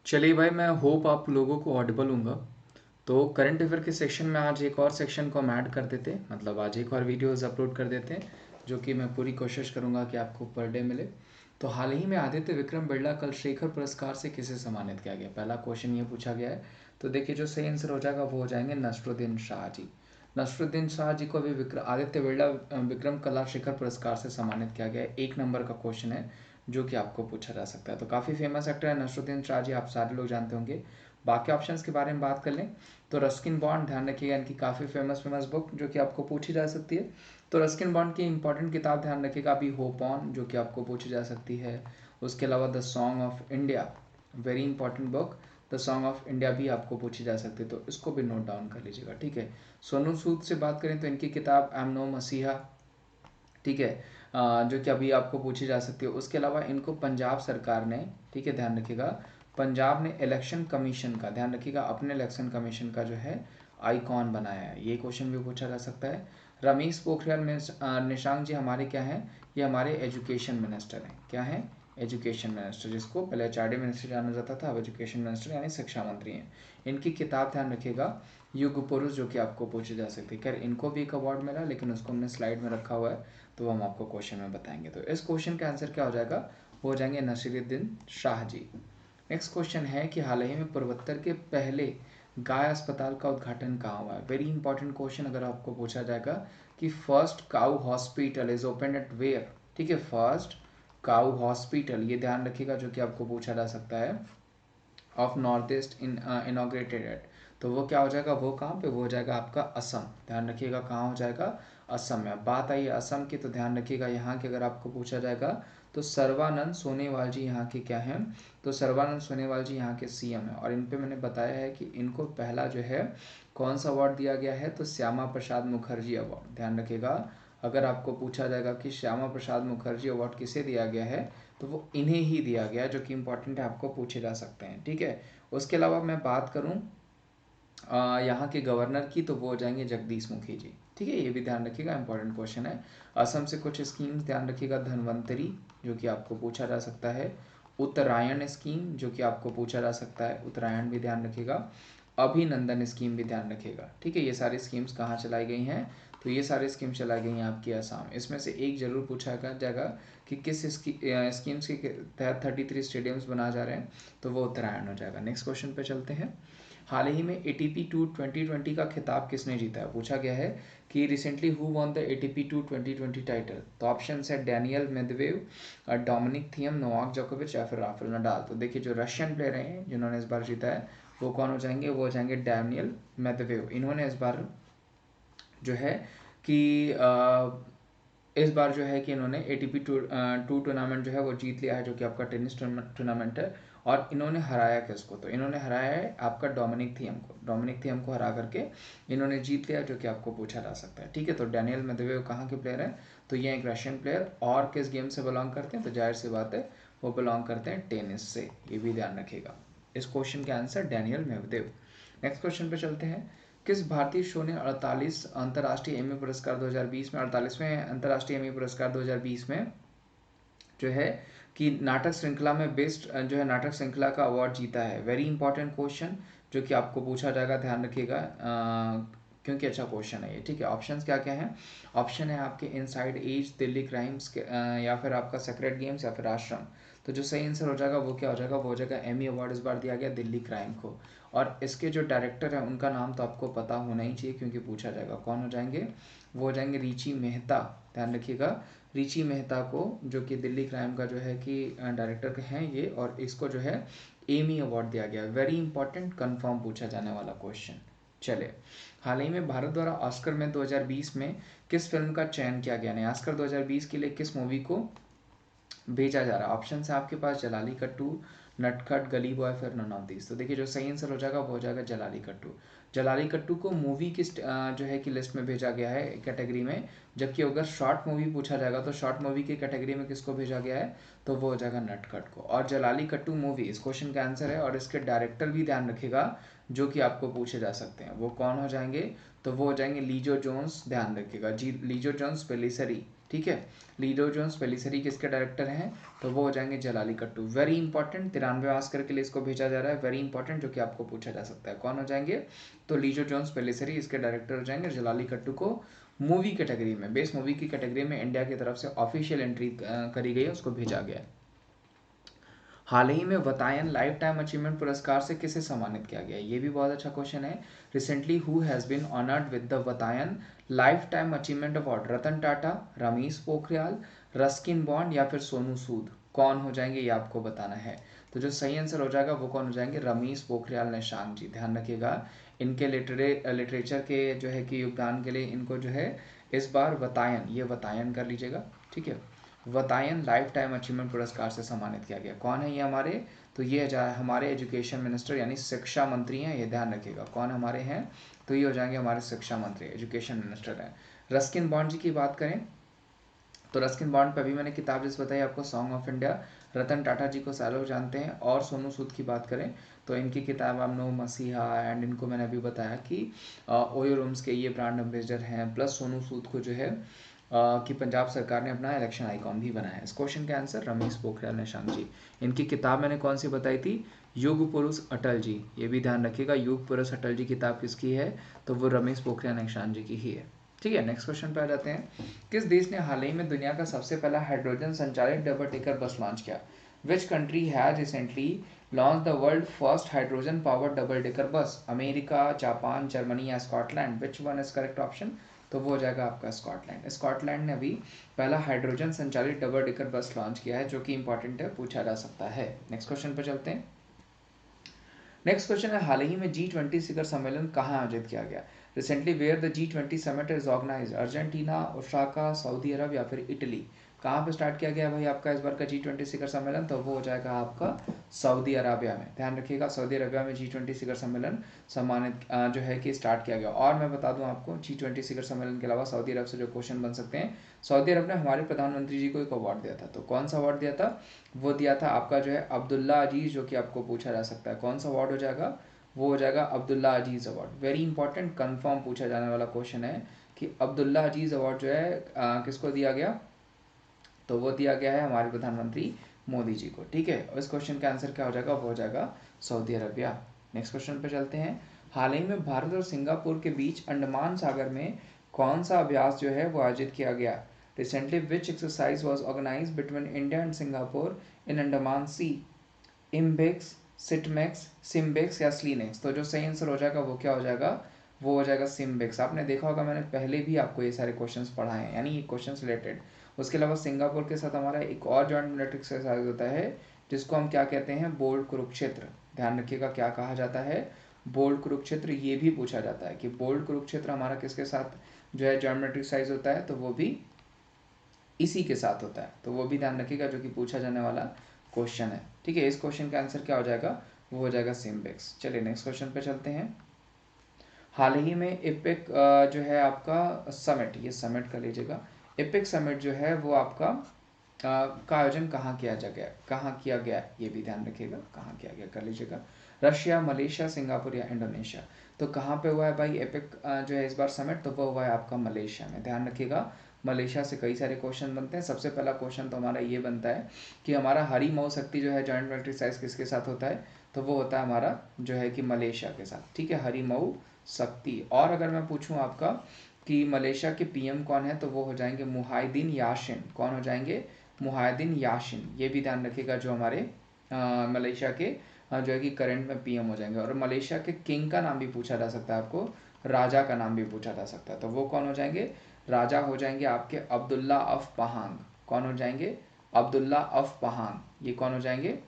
चलिए भाई, मैं होप आप लोगों को ऑडिबल होगा। तो करंट अफेयर के सेक्शन में आज एक और सेक्शन को हम ऐड कर देते हैं, मतलब आज एक और वीडियोस अपलोड कर देते हैं, जो कि मैं पूरी कोशिश करूंगा कि आपको पर डे मिले। तो हाल ही में आदित्य विक्रम बिरला कल शेखर पुरस्कार से किसे सम्मानित किया गया? पहला क्वेश्चन ये पूछा गया है। तो देखिए, जो सही आंसर हो जाएगा वो हो जाएंगे नसरुद्दीन शाह जी। नसरुद्दीन शाह जी को अभी आदित्य बिरला विक्रम कला शिखर पुरस्कार से सम्मानित किया गया है। 1 नंबर का क्वेश्चन है जो कि आपको पूछा जा सकता है। तो काफ़ी फेमस एक्टर है नसरुद्दीन शाह जी, आप सारे लोग जानते होंगे। बाकी ऑप्शंस के बारे में बात कर लें तो रस्किन बॉन्ड, ध्यान रखिएगा, इनकी काफ़ी फेमस बुक जो कि आपको पूछी जा सकती है। तो रस्किन बॉन्ड की इंपॉर्टेंट किताब ध्यान रखिएगा अभी होप ऑन, जो कि आपको पूछी जा सकती है। उसके अलावा the song of India, very important book, the song of India भी आपको पूछी जा सकती है, तो इसको भी नोट डाउन कर लीजिएगा, ठीक है। सोनू सूद से बात करें तो इनकी किताब आई एम नो मसीहा, ठीक है, जो कि अभी आपको पूछी जा सकती है। उसके अलावा इनको पंजाब सरकार ने, ठीक है, ध्यान रखिएगा, पंजाब ने इलेक्शन कमीशन का, ध्यान रखिएगा, अपने इलेक्शन कमीशन का जो है आइकॉन बनाया है। ये क्वेश्चन भी पूछा जा सकता है। रमेश पोखरियाल निशंक जी हमारे क्या हैं? ये हमारे एजुकेशन मिनिस्टर हैं। क्या हैं? एजुकेशन मिनिस्टर, जिसको पहले एचआरडी मिनिस्टर जाना जाता था, अब एजुकेशन मिनिस्टर यानी शिक्षा मंत्री हैं। इनकी किताब ध्यान रखिएगा युग पुरुष, जो कि आपको पूछी जा सकती है। खैर इनको भी एक अवार्ड मिला, लेकिन उसको हमने स्लाइड में रखा हुआ है, तो हम आपको क्वेश्चन में बताएंगे। तो इस क्वेश्चन का आंसर क्या हो जाएगा? वो हो जाएंगे नसीरुद्दीन शाह जी। नेक्स्ट क्वेश्चन है कि हाल ही में पूर्वोत्तर के पहले गाय अस्पताल का उद्घाटन कहाँ हुआ है? वेरी इंपॉर्टेंट क्वेश्चन अगर आपको पूछा जाएगा कि first cow hospital is open at where, ठीक है, फर्स्ट काउ हॉस्पिटल, ये ध्यान रखिएगा, जो कि आपको पूछा जा सकता है, of north east inaugurated at. तो वो क्या हो जाएगा? वो कहाँ पे? वो हो जाएगा आपका असम, ध्यान रखिएगा, कहाँ हो जाएगा? असम में। अब बात आई है असम की, तो ध्यान रखिएगा यहाँ की अगर आपको पूछा जाएगा तो सर्बानंद सोनोवाल जी यहाँ के क्या हैं? तो सर्बानंद सोनोवाल जी यहाँ के सीएम हैं, और इन पे मैंने बताया है कि इनको पहला जो है कौन सा अवार्ड दिया गया है? तो श्यामा प्रसाद मुखर्जी अवार्ड। ध्यान रखिएगा, अगर आपको पूछा जाएगा कि श्यामा प्रसाद मुखर्जी अवार्ड किसे दिया गया है, तो वो इन्हें ही दिया गया है, जो कि इंपॉर्टेंट है, आपको पूछे जा सकते हैं, ठीक है। उसके अलावा मैं बात करूं यहाँ के गवर्नर की, तो वो हो जाएंगे जगदीश मुखी जी, ठीक है, ये भी ध्यान रखिएगा, इंपॉर्टेंट क्वेश्चन है। असम से कुछ स्कीम्स ध्यान रखिएगा, धनवंतरी, जो कि आपको पूछा जा सकता है। उत्तरायण स्कीम, जो कि आपको पूछा जा सकता है, उत्तरायण भी ध्यान रखिएगा। अभिनंदन स्कीम भी ध्यान रखिएगा, ठीक है। ये सारी स्कीम्स कहाँ चलाई गई हैं? तो ये सारी स्कीम चलाई गई हैं आपकी असम। इसमें से एक जरूर पूछा जाएगा कि किस स्कीम्स के तहत 33 स्टेडियम्स बनाए जा रहे हैं, तो वो उत्तरायण हो जाएगा। नेक्स्ट क्वेश्चन पे चलते हैं। हाल ही में एटीपी टू 2020 का खिताब किसने जीता है? पूछा गया है कि recently who won the ATP to 2020 title. तो ऑप्शन है Daniil Medvedev, Dominic Thiem, Novak जोकोविच या फिर राफेल नडाल। तो देखिए, जो रशियन प्लेयर हैं जिन्होंने इस बार जीता है वो कौन हो जाएंगे? वो हो जाएंगे डैनियल मेदवेव। इन्होंने इस बार जो है कि इस बार जो है कि इन्होंने एटीपी टू टूर्नामेंट जो है वो जीत लिया है, जो कि आपका टेनिस टूर्नामेंट है। और इन्होंने हराया किसको? तो इन्होंने हराया है आपका डोमिनिक थियम को। डोमिनिक थियम को हरा करके इन्होंने जीत लिया, जो कि आपको पूछा जा सकता है, ठीक है। तो डैनियल मेदवेव कहाँ के प्लेयर हैं? तो ये एक रशियन प्लेयर, और किस गेम से बिलोंग करते हैं? तो जाहिर सी बात है वो बिलोंग करते हैं टेनिस से, ये भी ध्यान रखिएगा। इस क्वेश्चन का आंसर डैनियल मेदवेव। नेक्स्ट क्वेश्चन पे चलते हैं। किस भारतीय शो ने 48 अंतर्राष्ट्रीय एमी पुरस्कार 2020 में, 48वें अंतर्राष्ट्रीय एमी पुरस्कार 2020 में जो है कि नाटक श्रृंखला में बेस्ट जो है नाटक श्रृंखला का अवार्ड जीता है? वेरी इंपॉर्टेंट क्वेश्चन, जो कि आपको पूछा जाएगा, ध्यान रखिएगा, क्योंकि अच्छा क्वेश्चन है ये, ठीक है। ऑप्शंस क्या क्या हैं? ऑप्शन है आपके इनसाइड एज, दिल्ली क्राइम्स, या फिर आपका सेक्रेट गेम्स, या फिर आश्रम। तो जो सही आंसर हो जाएगा वो क्या हो जाएगा? वो हो जाएगा एमी अवार्ड इस बार दिया गया दिल्ली क्राइम को। और इसके जो डायरेक्टर हैं उनका नाम तो आपको पता होना ही चाहिए, क्योंकि पूछा जाएगा। कौन हो जाएंगे? वो हो जाएंगे रिची मेहता, ध्यान रखिएगा, रिची मेहता को, जो कि दिल्ली क्राइम का जो है कि डायरेक्टर हैं ये, और इसको जो है एमी अवार्ड दिया गया। वेरी इंपॉर्टेंट कंफर्म पूछा जाने वाला क्वेश्चन। चले, हाल ही में भारत द्वारा ऑस्कर में 2020 में किस फिल्म का चयन किया गया? नहीं, ऑस्कर 2020 के लिए किस मूवी को भेजा जा रहा है? ऑप्शन है आपके पास जलाली कट्टू, नटखट, गली बॉय, फिर नन ऑफ दिस। तो देखिए, जो सही आंसर हो जाएगा वो हो जाएगा जलाली कट्टू। जलाली कट्टू को मूवी की जो है कि लिस्ट में भेजा गया है कैटेगरी में, जबकि अगर शॉर्ट मूवी पूछा जाएगा तो शॉर्ट मूवी की कैटेगरी में किसको भेजा गया है? तो वो हो जाएगा नटखट को। और जलाली कट्टू मूवी इस क्वेश्चन का आंसर है, और इसके डायरेक्टर भी ध्यान रखिएगा, जो कि आपको पूछे जा सकते हैं। वो कौन हो जाएंगे? तो वो हो जाएंगे लीजो जोन्स, ध्यान रखिएगा जी, लीजो जोन्स पेलिसरी, ठीक है। लीडो जोन्स पेलिसेरी किसके डायरेक्टर हैं, तो वो हो जाएंगे जलाली कट्टू। वेरी इंपॉर्टेंट, 93वें ऑस्कर के लिए इसको भेजा जा रहा है, वेरी इंपॉर्टेंट, जो कि आपको पूछा जा सकता है। कौन हो जाएंगे, तो लीडो जोन्स पेलिसेरी इसके डायरेक्टर हो जाएंगे। जलाली कट्टू को मूवी कैटेगरी में, बेस्ट मूवी की कैटेगरी में इंडिया की तरफ से ऑफिशियल एंट्री करी गई है, उसको भेजा गया है। हाल ही में वतायन लाइफ टाइम अचीवमेंट पुरस्कार से किसे सम्मानित किया गया, ये भी बहुत अच्छा क्वेश्चन है। Recently who has been honoured with the Vatayan lifetime achievement award, Ratan Tata, Ramesh Pokhriyal, Ruskin Bond या फिर सोनू सूद, कौन हो जाएंगे ये आपको बताना है। तो जो सही आंसर हो जाएगा वो कौन हो जाएंगे, रमेश पोखरियाल निशंक जी। ध्यान रखिएगा, इनके लिटरेचर के जो है कि योगदान के लिए इनको जो है इस बार वतायन, ये वतायन कर लीजिएगा, ठीक है, वतायन लाइफ टाइम अचीवमेंट पुरस्कार से सम्मानित किया गया। कौन है ये हमारे, तो ये हमारे एजुकेशन मिनिस्टर यानी शिक्षा मंत्री हैं, ये ध्यान रखिएगा। कौन हमारे हैं, तो ये हो जाएंगे हमारे शिक्षा मंत्री, एजुकेशन मिनिस्टर हैं। रस्किन बॉन्ड जी की बात करें तो रस्किन बॉन्ड पे अभी मैंने किताब जिस बताई आपको, song of India. Ratan Tata जी को सालों जानते हैं। और सोनू सूद की बात करें तो इनकी किताब आप नो मसीहा एंड इनको मैंने अभी बताया कि ओयो रूम्स के ये ब्रांड एम्बेसडर हैं। प्लस सोनू सूद को जो है कि पंजाब सरकार ने अपना इलेक्शन आइकॉन भी बनाया है। इस क्वेश्चन का आंसर रमेश पोखरियाल निशंक जी। इनकी किताब मैंने कौन सी बताई थी, युग पुरुष अटल जी, ये भी ध्यान रखिएगा। युग पुरुष अटल जी किताब किसकी है, तो वो रमेश पोखरियाल निशंक जी की ही है। ठीक है, नेक्स्ट क्वेश्चन पे आ जाते हैं। किस देश ने हाल ही में दुनिया का सबसे पहला हाइड्रोजन संचालित डबल डेकर बस लॉन्च किया। Which country has recently launch the world first hydrogen powered double decker bus. America, Japan, Germany या Scotland, which one is correct option, तो वो हो जाएगा आपका स्कॉटलैंड। स्कॉटलैंड ने अभी पहला हाइड्रोजन संचालित डबल डेकर बस लॉन्च किया है, जो कि इंपॉर्टेंट है, पूछा जा सकता है। नेक्स्ट क्वेश्चन पर चलते हैं। नेक्स्ट क्वेश्चन है, हाल ही में G20 शिखर सम्मेलन कहाँ आयोजित किया गया। Recently where the G20 summit is organised, Argentina, Osaka, Saudi Arabia या फिर इटली। कहाँ पे स्टार्ट किया गया भाई आपका इस बार का G20 शिखर सम्मेलन, तो वो हो जाएगा आपका सऊदी अरबिया में। ध्यान रखिएगा, सऊदी अरबिया में G20 शिखर सम्मेलन सम्मानित जो है कि स्टार्ट किया गया। और मैं बता दूं आपको, G20 शिखर सम्मेलन के अलावा सऊदी अरब से जो क्वेश्चन बन सकते हैं, सऊदी अरब ने हमारे प्रधानमंत्री जी को एक अवार्ड दिया था। तो कौन सा अवार्ड दिया था, वो दिया था आपका जो है अब्दुल्ला अजीज, जो कि आपको पूछा जा सकता है। कौन सा अवार्ड हो जाएगा, वो हो जाएगा अब्दुल्ला अजीज अवार्ड। वेरी इंपॉर्टेंट, कंफर्म पूछा जाने वाला क्वेश्चन है कि अब्दुल्ला अजीज अवार्ड जो है किसको दिया गया, तो वो दिया गया है हमारे प्रधानमंत्री मोदी जी को। ठीक है, इस क्वेश्चन का आंसर क्या हो जाएगा, वो हो जाएगा सऊदी अरबिया। नेक्स्ट क्वेश्चन पे चलते हैं। हाल ही में भारत और सिंगापुर के बीच अंडमान सागर में कौन सा अभ्यास जो है वो आयोजित किया गया। Recently which exercise was organise between India and Singapore in Andaman Sea, IMBEX, SITMEX, SIMBEX या स्लीनेक्स। तो जो सही आंसर हो जाएगा वो क्या हो जाएगा, वो हो जाएगा सिम्बेक्स। आपने देखा होगा मैंने पहले भी आपको ये सारे क्वेश्चंस पढ़ाए हैं, यानी ये क्वेश्चंस रिलेटेड। उसके अलावा सिंगापुर के साथ हमारा एक और जॉइंट मिलिट्री एक्सरसाइज होता है, जिसको हम क्या कहते हैं, बोल्ड कुरुक्षेत्र। ध्यान रखिएगा क्या कहा जाता है, बोल्ड कुरुक्षेत्र। ये भी पूछा जाता है कि बोल्ड कुरुक्षेत्र हमारा किसके साथ जो है जॉइंट मिलिट्री एक्सरसाइज होता है, तो वो भी इसी के साथ होता है। तो वो भी ध्यान रखिएगा, जो कि पूछा जाने वाला क्वेश्चन है। ठीक है, इस क्वेश्चन का आंसर क्या हो जाएगा, वो हो जाएगा सिम्बेक्स। चलिए नेक्स्ट क्वेश्चन पे चलते हैं। हाल ही में एपिक जो है आपका समिट, ये समिट कर लीजिएगा, एपिक समिट जो है वो आपका का आयोजन कहाँ किया गया, कहाँ किया गया, ये भी ध्यान रखिएगा, कहाँ किया गया कर लीजिएगा। रशिया, मलेशिया, सिंगापुर या इंडोनेशिया। तो कहाँ पे हुआ है भाई एपिक जो है इस बार समिट, तो वो हुआ है आपका मलेशिया में। ध्यान रखिएगा, मलेशिया से कई सारे क्वेश्चन बनते हैं। सबसे पहला क्वेश्चन तो हमारा ये बनता है कि हमारा हरिमऊ शक्ति जो है जॉइंट मिलिट्री एक्सरसाइज किसके साथ होता है, तो वो होता है हमारा जो है कि मलेशिया के साथ। ठीक है, हरिमऊ शक्ति। और अगर मैं पूछूं आपका कि मलेशिया के पीएम कौन है, तो वो हो जाएंगे मुहाइदीन यासिन। कौन हो जाएंगे, मुहाइदीन यासिन। ये भी ध्यान रखिएगा, जो हमारे मलेशिया के जो है कि करंट में पीएम हो जाएंगे। और मलेशिया के किंग का नाम भी पूछा जा सकता है आपको, राजा का नाम भी पूछा जा सकता है। तो वो कौन हो जाएंगे, राजा हो जाएंगे आपके अब्दुल्ला अफ पहांग। कौन हो जाएंगे, अब्दुल्ला अफ पहांग। ये कौन हो जाएंगे,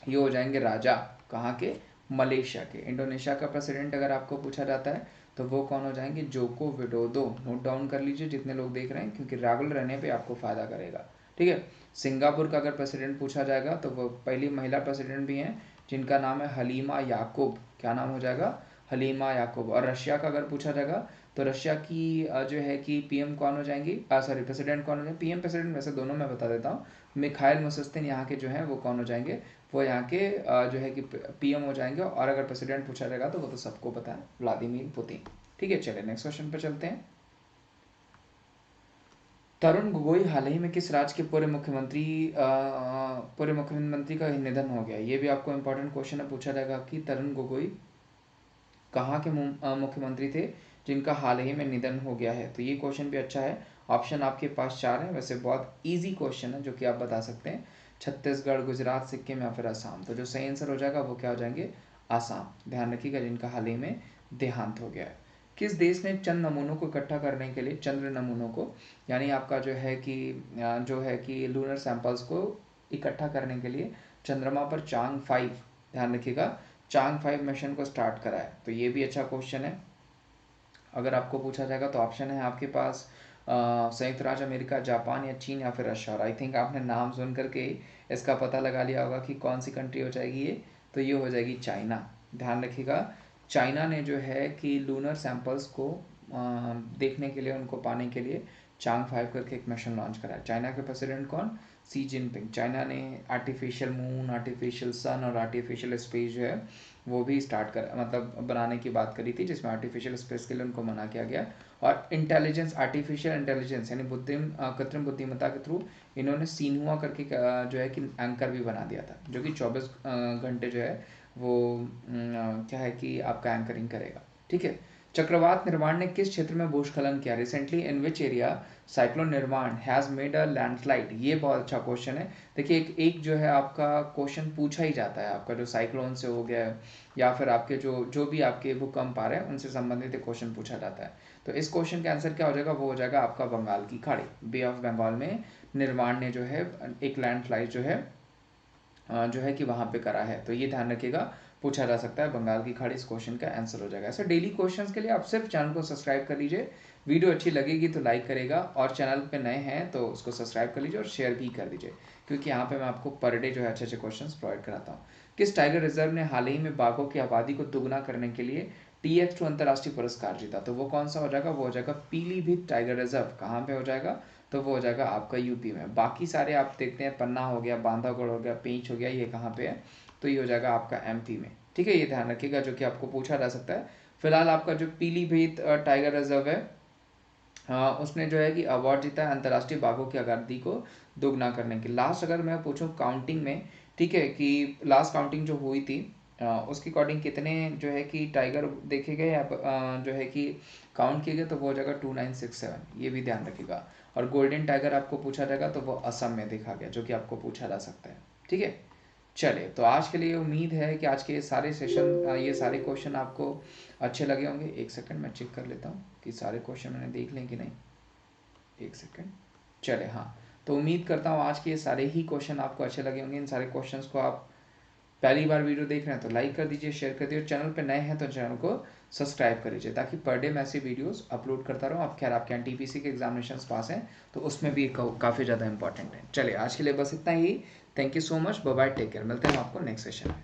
ये हो जाएंगे राजा, कहाँ के, मलेशिया के। इंडोनेशिया का प्रेसिडेंट अगर आपको पूछा जाता है तो वो कौन हो जाएंगे, जोको विडोदो। नोट डाउन कर लीजिए जितने लोग देख रहे हैं, क्योंकि रेगुलर रहने पे आपको फायदा करेगा। ठीक है, सिंगापुर का अगर प्रेसिडेंट पूछा जाएगा तो वो पहली महिला प्रेसिडेंट भी हैं, जिनका नाम है हलीमा याकूब। क्या नाम हो जाएगा, हलीमा याकूब। और रशिया का अगर पूछा जाएगा तो रशिया की जो है कि पीएम कौन हो जाएंगी, सॉरी प्रेसिडेंट कौन हो जाएंगे, पीएम प्रेसिडेंट वैसे दोनों मैं बता देता हूँ। मिखाइल मुसस्तिन यहाँ के जो हैं वो कौन हो जाएंगे, वो यहाँ के जो है कि पीएम हो जाएंगे। और अगर प्रेसिडेंट पूछा जाएगा तो वो तो सबको पता है, व्लादिमीर पुतिन। ठीक है, चलिए नेक्स्ट क्वेश्चन पे चलते हैं। तरुण गोगोई हाल ही में किस राज्य के पूर्व मुख्यमंत्री का निधन हो गया? ये भी आपको इम्पोर्टेंट क्वेश्चन है, पूछा जाएगा कि तरुण गोगोई कहाँ के मुख्यमंत्री थे जिनका हाल ही में निधन हो गया है। तो ये क्वेश्चन भी अच्छा है। ऑप्शन आपके पास 4 है, वैसे बहुत इजी क्वेश्चन है जो कि आप बता सकते हैं। छत्तीसगढ़, गुजरात, सिक्किम या फिर असम। तो जो सही आंसर हो जाएगा वो क्या हो जाएंगे? आसाम। ध्यान रखिएगा, जिनका हाल ही में देहांत हो गया है। किस देश ने चंद्र नमूनों को इकट्ठा करने के लिए, चंद्र नमूनों को यानी आपका जो है कि लूनर सैंपल्स को इकट्ठा करने के लिए चंद्रमा पर चांग 5, ध्यान रखिएगा, चांग 5 मिशन को स्टार्ट करा है? तो ये भी अच्छा क्वेश्चन है। अगर आपको पूछा जाएगा तो ऑप्शन है आपके पास संयुक्त राज्य अमेरिका, जापान या चीन या फिर रशिया। और आई थिंक आपने नाम सुन करके इसका पता लगा लिया होगा कि कौन सी कंट्री हो जाएगी ये। तो ये हो जाएगी चाइना। ध्यान रखिएगा, चाइना ने जो है कि लूनर सैंपल्स को देखने के लिए, उनको पाने के लिए चांग 5 करके एक मिशन लॉन्च करा है। चाइना के प्रेसिडेंट कौन? सी जिनपिंग। चाइना ने आर्टिफिशियल मून, आर्टिफिशियल सन और आर्टिफिशियल स्पेस जो है वो भी स्टार्ट कर मतलब बनाने की बात करी थी, जिसमें आर्टिफिशियल स्पेस के लिए उनको मना किया गया। और इंटेलिजेंस, आर्टिफिशियल इंटेलिजेंस यानी कृत्रिम बुद्धिमत्ता के थ्रू इन्होंने सीनहुआ करके जो है कि एंकर भी बना दिया था, जो कि 24 घंटे जो है वो क्या है कि आपका एंकरिंग करेगा। ठीक है। चक्रवात निर्माण ने किस क्षेत्र में भूस्खलन किया? Recently in which area cyclone निर्माण हैज मेड अ लैंडस्लाइड? ये बहुत अच्छा क्वेश्चन है। देखिए एक जो है आपका क्वेश्चन पूछा ही जाता है, आपका जो साइक्लोन से हो गया है या फिर आपके जो भी आपके भूकंप आ रहे हैं उनसे संबंधित एक क्वेश्चन पूछा जाता है। तो इस क्वेश्चन का आंसर क्या हो जाएगा? वो हो जाएगा आपका बंगाल की खाड़ी, बे ऑफ बंगाल में निर्माण ने जो है एक लैंडस्लाइड जो है कि वहाँ पे करा है। तो ये ध्यान रखिएगा, पूछा जा सकता है। बंगाल की खाड़ी इस क्वेश्चन का आंसर हो जाएगा। ऐसे डेली क्वेश्चंस के लिए आप सिर्फ चैनल को सब्सक्राइब कर लीजिए। वीडियो अच्छी लगेगी तो लाइक करेगा, और चैनल पे नए हैं तो उसको सब्सक्राइब कर लीजिए और शेयर भी कर दीजिए, क्योंकि यहाँ पे मैं आपको पर डे जो है अच्छे अच्छे क्वेश्चंस प्रोवाइड कराता हूँ। किस टाइगर रिजर्व ने हाल ही में बाघों की आबादी को दुगना करने के लिए TX2 अंतर्राष्ट्रीय पुरस्कार जीता? तो वो कौन सा हो जाएगा? वो हो जाएगा पीलीभीत टाइगर रिजर्व। कहाँ पे हो जाएगा? तो वो हो जाएगा आपका यूपी में। बाकी सारे आप देखते हैं, पन्ना हो गया, बांधवगढ़ हो गया, पेंच हो गया, ये कहाँ पे है? तो ये हो जाएगा आपका MP में। ठीक है, ये ध्यान रखिएगा, जो कि आपको पूछा जा सकता है। फिलहाल आपका जो पीलीभीत टाइगर रिजर्व है, उसने जो है कि अवार्ड जीता है अंतर्राष्ट्रीय बाघों की आबादी को दोगुना करने की। लास्ट अगर मैं पूछूं काउंटिंग में, ठीक है, कि लास्ट काउंटिंग जो हुई थी उसके अकॉर्डिंग कितने जो है कि टाइगर देखे गए या जो है कि काउंट किए गए? तो वो हो जाएगा 2967। ये भी ध्यान रखिएगा। और गोल्डन टाइगर आपको पूछा जाएगा तो वो असम में देखा गया, जो कि आपको पूछा जा सकता है। ठीक है, चलिए, तो आज के लिए उम्मीद है कि आज के ये सारे सेशन, ये सारे क्वेश्चन आपको अच्छे लगे होंगे। एक सेकंड मैं चेक कर लेता हूँ कि सारे क्वेश्चन मैंने देख लें कि नहीं। एक सेकंड। चले, हाँ, तो उम्मीद करता हूँ आज के ये सारे ही क्वेश्चन आपको अच्छे लगे होंगे। इन सारे क्वेश्चंस को आप पहली बार वीडियो देख रहे हैं तो लाइक कर दीजिए, शेयर कर दीजिए। चैनल पे नए हैं तो चैनल को सब्सक्राइब कर लीजिए, ताकि पर डे मैं ऐसी वीडियोस अपलोड करता रहूँ। आप खैर आपके यहाँ TPC के एग्जामिनेशन पास हैं तो उसमें भी काफ़ी ज़्यादा इंपॉर्टेंट है। चलिए, आज के लिए बस इतना ही। Thank you so much, bye bye, take care. मिलते हैं आपको नेक्स्ट सेशन में।